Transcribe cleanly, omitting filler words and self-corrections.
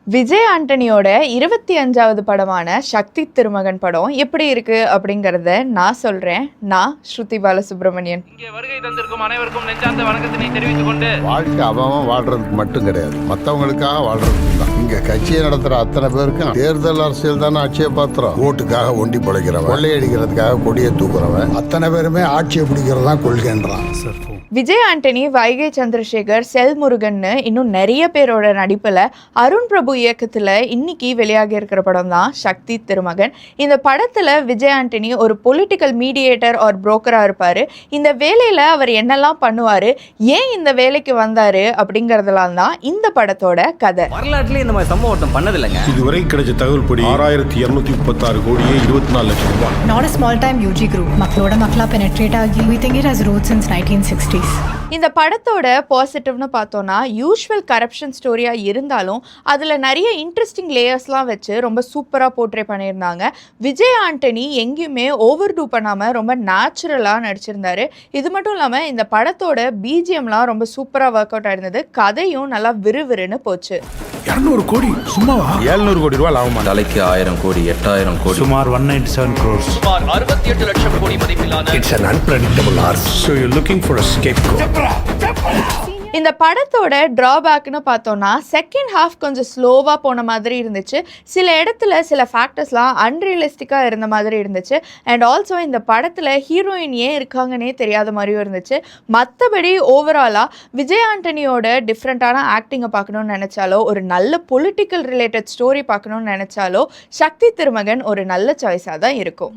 விஜய் ஆண்டனியோட 25வது படமான சக்தி திருமகன் படம் எப்படி இருக்கு அப்படிங்கறத நான் சொல்றேன். நான் ஸ்ருதி பாலசுப்ரமணியன். இங்கே வருகை தந்திருக்கும் அனைவருக்கும் நெஞ்சார்ந்த வணக்கத்தினை தெரிவித்துக் கொண்டு, வாழ்க்கை அவன் வாழ்றதுக்கு மட்டும் கிடையாது, மற்றவங்களுக்காக வாழ்றதுக்கு தான். இங்க கட்சியை நடத்துற அத்தனை பேருக்கும் தேர்தல் அரசியல் தானே ஆட்சியை பாத்திரம். ஓட்டுக்காக ஒண்டி பிழைக்கிறவன், கொள்ளையடிக்கிறதுக்காக கொடியை தூக்குறவன், அத்தனை பேருமே ஆட்சியை பிடிக்கிறதான் கொள்கைன்றான். விஜய் ஆண்டனி, வைகை சந்திரசேகர், செல்முருகன் இன்னும் நிறைய பேரோட நடிப்புல அருண் பிரபு இயக்கத்துல இன்னைக்கு வெளியாகி இருக்கிற படம் தான் சக்தி திருமகன். இந்த படத்துல விஜய் ஆண்டனி ஒரு பொலிட்டிக்கல் மீடியேட்டர் ஆர் புரோக்கரா இருப்பாரு. இந்த வேலையில அவர் என்னெல்லாம் பண்ணுவாரு, ஏன் இந்த வேலைக்கு வந்தாரு அப்படிங்கறதெல்லாம் தான் இந்த படத்தோட கதை. வரலாற்றுல இந்த மாதிரி சம்பவம் பண்ணதில்லைங்க. இதுவரை கிடைச்ச தகவல் படி 6236 கோடியே 24 லட்சம் ரூபாய். Not a small time UG group. மக்களோட மக்களா penetrate ஆகி we think it has roots since 1960s. இந்த படத்தோட பாசிட்டிவ்னு பார்த்தோன்னா, யூஷுவல் கரப்ஷன் ஸ்டோரியா இருந்தாலும் அதுல நிறைய இன்ட்ரெஸ்டிங் லேயர்ஸ்லாம் வச்சு ரொம்ப சூப்பரா போர்ட்ரே பண்ணியிருந்தாங்க. விஜய் ஆண்டனி எங்கேயுமே ஓவர் டூ பண்ணாம ரொம்ப நேச்சுரலா நடிச்சிருந்தாரு. இது மட்டும் இல்லாம இந்த படத்தோட பிஜிஎம்லாம் ரொம்ப சூப்பரா ஒர்க் அவுட் ஆயிருந்தது. கதையும் நல்லா விறுவிறுன்னு போச்சு. 200 கோடி சும்மாவா? 700 கோடி ரூபாய் லாபமா? தலைக்கு 1000 கோடி 8000 கோடி, சுமார் 197 crores. சுமார் 68 லட்சம் கோடி மதிப்பிலான It's an unpredictable art. So you're looking for a scapegoat. இந்த படத்தோட ட்ராபேக்னு பார்த்தோன்னா, செகண்ட் ஹாஃப் கொஞ்சம் ஸ்லோவாக போன மாதிரி இருந்துச்சு. சில இடத்துல சில ஃபேக்டர்ஸ்லாம் அன்ரியலிஸ்டிக்காக இருந்த மாதிரி இருந்துச்சு. அண்ட் ஆல்சோ இந்த படத்தில் ஹீரோயின் ஏன் இருக்காங்கன்னே தெரியாத மாதிரியும் இருந்துச்சு. மற்றபடி ஓவராலாக விஜய் ஆண்டனியோட டிஃப்ரெண்ட்டான ஆக்டிங்கை பார்க்கணுன்னு நினச்சாலோ, ஒரு நல்ல பொலிட்டிக்கல் ரிலேட்டட் ஸ்டோரி பார்க்கணுன்னு நினச்சாலோ, சக்தி திருமகன் ஒரு நல்ல சாய்ஸாக தான் இருக்கும்.